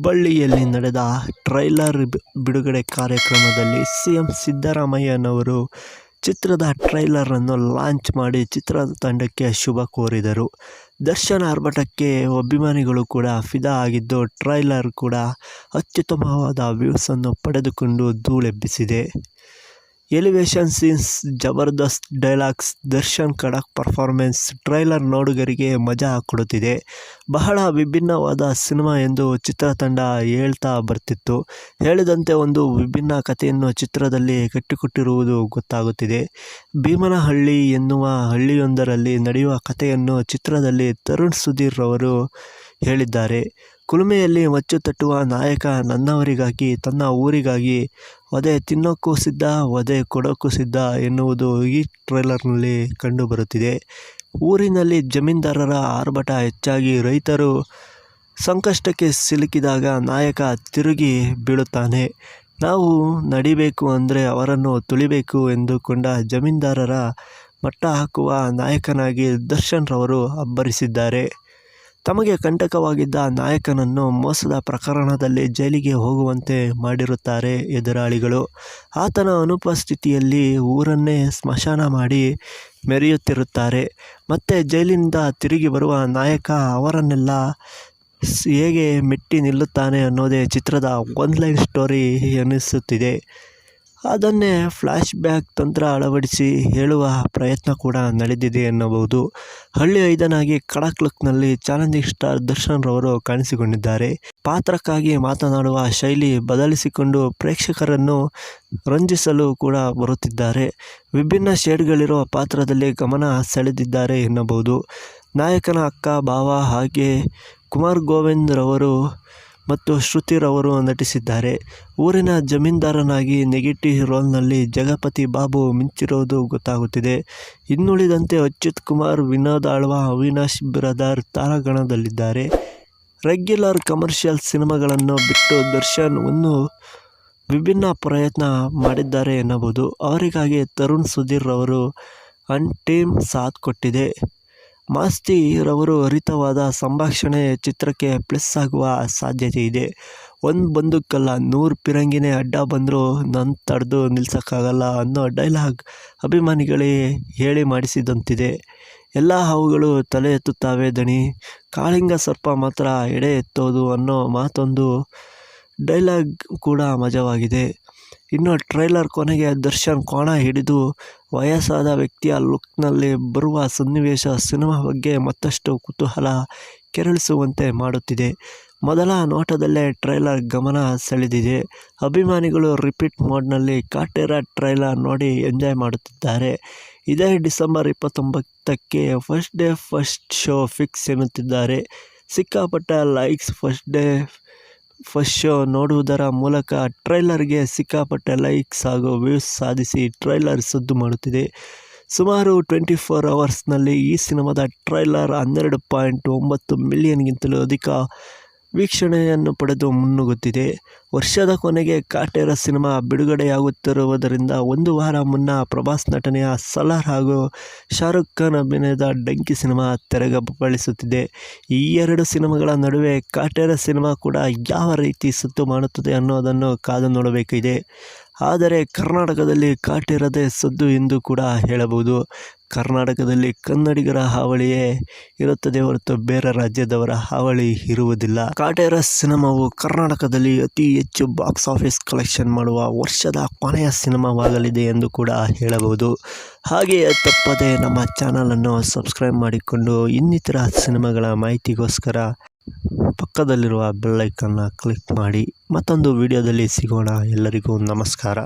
ಹುಬ್ಬಳ್ಳಿಯಲ್ಲಿ ನಡೆದ ಟ್ರೈಲರ್ ಬಿಡುಗಡೆ ಕಾರ್ಯಕ್ರಮದಲ್ಲಿ ಸಿಎಂ ಸಿದ್ದರಾಮಯ್ಯನವರು ಚಿತ್ರದ ಟ್ರೈಲರನ್ನು ಲಾಂಚ್ ಮಾಡಿ ಚಿತ್ರತಂಡಕ್ಕೆ ಶುಭ ಕೋರಿದರು. ದರ್ಶನ್ ಆರ್ಭಟಕ್ಕೆ ಅಭಿಮಾನಿಗಳು ಕೂಡ ಫಿದಾ ಆಗಿದ್ದು, ಟ್ರೈಲರ್ ಕೂಡ ಅತ್ಯುತ್ತಮವಾದ ವ್ಯೂಸನ್ನು ಪಡೆದುಕೊಂಡು ಧೂಳೆಬ್ಬಿಸಿದೆ. ಎಲಿವೇಶನ್ ಸೀನ್ಸ್, ಜಬರ್ದಸ್ತ್ ಡೈಲಾಗ್ಸ್, ದರ್ಶನ್ ಖಡಕ್ ಪರ್ಫಾರ್ಮೆನ್ಸ್ ಟ್ರೈಲರ್ ನೋಡುಗರಿಗೆ ಮಜಾ ಕೊಡುತ್ತಿದೆ. ಬಹಳ ವಿಭಿನ್ನವಾದ ಸಿನಿಮಾ ಎಂದು ಚಿತ್ರತಂಡ ಹೇಳ್ತಾ ಬರ್ತಿತ್ತು. ಹೇಳಿದಂತೆ ಒಂದು ವಿಭಿನ್ನ ಕಥೆಯನ್ನು ಚಿತ್ರದಲ್ಲಿ ಕಟ್ಟಿಕೊಟ್ಟಿರುವುದು ಗೊತ್ತಾಗುತ್ತಿದೆ. ಭೀಮನಹಳ್ಳಿ ಎನ್ನುವ ಹಳ್ಳಿಯೊಂದರಲ್ಲಿ ನಡೆಯುವ ಕಥೆಯನ್ನು ಚಿತ್ರದಲ್ಲಿ ತರುಣ್ ಸುಧೀರ್ ರವರು ಹೇಳಿದ್ದಾರೆ. ಕುಲುಮೆಯಲ್ಲಿ ಮಚ್ಚು ತಟ್ಟುವ ನಾಯಕ ನನ್ನವರಿಗಾಗಿ, ತನ್ನ ಊರಿಗಾಗಿ ವಧೆ ತಿನ್ನೋಕ್ಕೂ ಸಿದ್ಧ, ವಧೆ ಕೊಡೋಕ್ಕೂ ಸಿದ್ಧ ಎನ್ನುವುದು ಈ ಟ್ರೈಲರ್ನಲ್ಲಿ ಕಂಡುಬರುತ್ತಿದೆ. ಊರಿನಲ್ಲಿ ಜಮೀನ್ದಾರರ ಆರ್ಭಟ ಹೆಚ್ಚಾಗಿ ರೈತರು ಸಂಕಷ್ಟಕ್ಕೆ ಸಿಲುಕಿದಾಗ ನಾಯಕ ತಿರುಗಿ ಬೀಳುತ್ತಾನೆ. ನಾವು ನಡಿಬೇಕು ಅಂದರೆ ಅವರನ್ನು ತುಳಿಬೇಕು ಎಂದುಕೊಂಡ ಜಮೀನ್ದಾರರ ಮಟ್ಟ ಹಾಕುವ ನಾಯಕನಾಗಿ ದರ್ಶನ್ ರವರು ಅಬ್ಬರಿಸಿದ್ದಾರೆ. ತಮಗೆ ಕಂಟಕವಾಗಿದ್ದ ನಾಯಕನನ್ನು ಮೋಸದ ಪ್ರಕರಣದಲ್ಲಿ ಜೈಲಿಗೆ ಹೋಗುವಂತೆ ಮಾಡಿರುತ್ತಾರೆ ಎದುರಾಳಿಗಳು. ಆತನ ಅನುಪಸ್ಥಿತಿಯಲ್ಲಿ ಊರನ್ನೇ ಸ್ಮಶಾನ ಮಾಡಿ ಮೆರೆಯುತ್ತಿರುತ್ತಾರೆ. ಮತ್ತೆ ಜೈಲಿನಿಂದ ತಿರುಗಿ ಬರುವ ನಾಯಕ ಅವರನ್ನೆಲ್ಲ ಹೇಗೆ ಮೆಟ್ಟಿ ನಿಲ್ಲುತ್ತಾನೆ ಅನ್ನೋದೇ ಚಿತ್ರದ ಒನ್ಲೈನ್ ಸ್ಟೋರಿ ಎನಿಸುತ್ತಿದೆ. ಅದನ್ನೇ ಫ್ಲ್ಯಾಶ್ ಬ್ಯಾಕ್ ತಂತ್ರ ಅಳವಡಿಸಿ ಹೇಳುವ ಪ್ರಯತ್ನ ಕೂಡ ನಡೆದಿದೆ ಎನ್ನಬಹುದು. ಹಳ್ಳಿ ಐದನಾಗಿ ಖಡಕ್ ಲುಕ್ನಲ್ಲಿ ಚಾಲೆಂಜಿಂಗ್ ಸ್ಟಾರ್ ದರ್ಶನ್ ರವರು ಕಾಣಿಸಿಕೊಂಡಿದ್ದಾರೆ. ಪಾತ್ರಕ್ಕಾಗಿ ಮಾತನಾಡುವ ಶೈಲಿ ಬದಲಿಸಿಕೊಂಡು ಪ್ರೇಕ್ಷಕರನ್ನು ರಂಜಿಸಲು ಕೂಡ ಬರುತ್ತಿದ್ದಾರೆ. ವಿಭಿನ್ನ ಶೇಡ್ಗಳಿರುವ ಪಾತ್ರದಲ್ಲಿ ಗಮನ ಸೆಳೆದಿದ್ದಾರೆ ಎನ್ನಬಹುದು. ನಾಯಕನ ಅಕ್ಕ, ಭಾವ ಹಾಗೆ ಕುಮಾರ್ ಗೋವಿಂದ್ ರವರು ಮತ್ತು ಶ್ರುತಿ ರವರು ನಟಿಸಿದ್ದಾರೆ. ಊರಿನ ಜಮೀನ್ದಾರನಾಗಿ ನೆಗೆಟಿವ್ ರೋಲ್ನಲ್ಲಿ ಜಗಪತಿ ಬಾಬು ಮಿಂಚಿರುವುದು ಗೊತ್ತಾಗುತ್ತಿದೆ. ಇನ್ನುಳಿದಂತೆ ಅಚ್ಯುತ್ ಕುಮಾರ್, ವಿನೋದ್ ಆಳ್ವ, ಅವಿನಾಶ್ ಬಿರಾದಾರ್ ತಾರಾಗಣದಲ್ಲಿದ್ದಾರೆ. ರೆಗ್ಯುಲರ್ ಕಮರ್ಷಿಯಲ್ ಸಿನಿಮಾಗಳನ್ನು ಬಿಟ್ಟು ದರ್ಶನ್ ಒಂದು ವಿಭಿನ್ನ ಪ್ರಯತ್ನ ಮಾಡಿದ್ದಾರೆ ಎನ್ನಬಹುದು. ಅವರಿಗಾಗಿ ತರುಣ್ ಸುಧೀರ್ ರವರು ಅಂಡ್ ಟೀಮ್ ಸಾಥ್ ಕೊಟ್ಟಿದೆ. ಮಾಸ್ತಿ ರವರು ಹರಿತವಾದ ಸಂಭಾಷಣೆ ಚಿತ್ರಕ್ಕೆ ಪ್ಲಸ್ ಆಗುವ ಸಾಧ್ಯತೆ ಇದೆ. ಒಂದು ಬಂದೂಕಲ್ಲ 100 ಪಿರಂಗಿನೇ ಅಡ್ಡ ಬಂದರೂ ನನ್ನ ತಡೆದು ನಿಲ್ಸೋಕ್ಕಾಗಲ್ಲ ಅನ್ನೋ ಡೈಲಾಗ್ ಅಭಿಮಾನಿಗಳೇ ಹೇಳಿ ಮಾಡಿಸಿದಂತಿದೆ. ಎಲ್ಲ ಹಾವುಗಳು ತಲೆ ಎತ್ತುತ್ತವೆ ದಣಿ, ಕಾಳಿಂಗ ಸರ್ಪ ಮಾತ್ರ ಎಡೆ ಎತ್ತೋದು ಅನ್ನೋ ಮಾತೊಂದು ಡೈಲಾಗ್ ಕೂಡ ಮಜವಾಗಿದೆ. ಇನ್ನು ಟ್ರೈಲರ್ ಕೊನೆಗೆ ದರ್ಶನ್ ಕೋಣ ಹಿಡಿದು ವಯಸ್ಸಾದ ವ್ಯಕ್ತಿಯ ಲುಕ್ನಲ್ಲಿ ಬರುವ ಸನ್ನಿವೇಶ ಸಿನಿಮಾ ಬಗ್ಗೆ ಮತ್ತಷ್ಟು ಕುತೂಹಲ ಕೆರಳಿಸುವಂತೆ ಮಾಡುತ್ತಿದೆ. ಮೊದಲ ನೋಟದಲ್ಲೇ ಟ್ರೈಲರ್ ಗಮನ ಸೆಳೆದಿದೆ. ಅಭಿಮಾನಿಗಳು ರಿಪೀಟ್ ಮೋಡ್ನಲ್ಲಿ ಕಾಟೇರ ಟ್ರೈಲರ್ ನೋಡಿ ಎಂಜಾಯ್ ಮಾಡುತ್ತಿದ್ದಾರೆ. ಇದೇ ಡಿಸೆಂಬರ್ 29ಕ್ಕೆ first day first show fix ಎನ್ನುತ್ತಿದ್ದಾರೆ. ಸಿಕ್ಕಾಪಟ್ಟೆ ಲೈಕ್ಸ್. ಫಸ್ಟ್ ಶೋ ನೋಡುವುದರ ಮೂಲಕ ಟ್ರೈಲರ್ಗೆ ಸಿಕ್ಕಾಪಟ್ಟೆ ಲೈಕ್ಸ್ ಹಾಗೂ ವ್ಯೂಸ್ ಸಾಧಿಸಿ ಟ್ರೈಲರ್ ಸದ್ದು ಮಾಡುತ್ತಿದೆ. ಸುಮಾರು 24 ಅವರ್ಸ್ನಲ್ಲಿ ಈ ಸಿನಿಮಾದ ಟ್ರೈಲರ್ 12.9 ಮಿಲಿಯನ್ಗಿಂತಲೂ ಅಧಿಕ ವೀಕ್ಷಣೆಯನ್ನು ಪಡೆದು ಮುನ್ನುಗ್ಗುತ್ತಿದೆ. ವರ್ಷದ ಕೊನೆಗೆ ಕಾಟೇರ ಸಿನಿಮಾ ಬಿಡುಗಡೆಯಾಗುತ್ತಿರುವುದರಿಂದ ಒಂದು ವಾರ ಮುನ್ನ ಪ್ರಭಾಸ್ ನಟನೆಯ ಸಲಾರ್ ಹಾಗೂ ಶಾರುಖ್ ಖಾನ್ ಅಭಿನಯದ ಡಂಕಿ ಸಿನಿಮಾ ತೆರೆಗಬ್ಬಳಿಸುತ್ತಿದೆ. ಈ ಎರಡು ಸಿನಿಮಾಗಳ ನಡುವೆ ಕಾಟೇರ ಸಿನಿಮಾ ಕೂಡ ಯಾವ ರೀತಿ ಸದ್ದು ಮಾಡುತ್ತದೆ ಅನ್ನೋದನ್ನು ಕಾದು ನೋಡಬೇಕಿದೆ. ಆದರೆ ಕರ್ನಾಟಕದಲ್ಲಿ ಕಾಟೇರದೇ ಸದ್ದು ಎಂದು ಕೂಡ ಹೇಳಬಹುದು. ಕರ್ನಾಟಕದಲ್ಲಿ ಕನ್ನಡಿಗರ ಹಾವಳಿಯೇ ಇರುತ್ತದೆ ಹೊರತು ಬೇರೆ ರಾಜ್ಯದವರ ಹಾವಳಿ ಇರುವುದಿಲ್ಲ. ಕಾಟೇರ ಸಿನಿಮಾವು ಕರ್ನಾಟಕದಲ್ಲಿ ಅತಿ ಹೆಚ್ಚು ಬಾಕ್ಸ್ ಆಫೀಸ್ ಕಲೆಕ್ಷನ್ ಮಾಡುವ ವರ್ಷದ ಕೊನೆಯ ಸಿನಿಮಾವಾಗಲಿದೆ ಎಂದು ಕೂಡ ಹೇಳಬಹುದು. ಹಾಗೆಯೇ ತಪ್ಪದೆ ನಮ್ಮ ಚಾನಲನ್ನು ಸಬ್ಸ್ಕ್ರೈಬ್ ಮಾಡಿಕೊಂಡು ಇನ್ನಿತರ ಸಿನಿಮಾಗಳ ಮಾಹಿತಿಗೋಸ್ಕರ ಪಕ್ಕದಲ್ಲಿರುವ ಬೆಲ್ ಐಕಾನ್ನ ಕ್ಲಿಕ್ ಮಾಡಿ. ಮತ್ತೊಂದು ವಿಡಿಯೋದಲ್ಲಿ ಸಿಗೋಣ. ಎಲ್ಲರಿಗೂ ನಮಸ್ಕಾರ.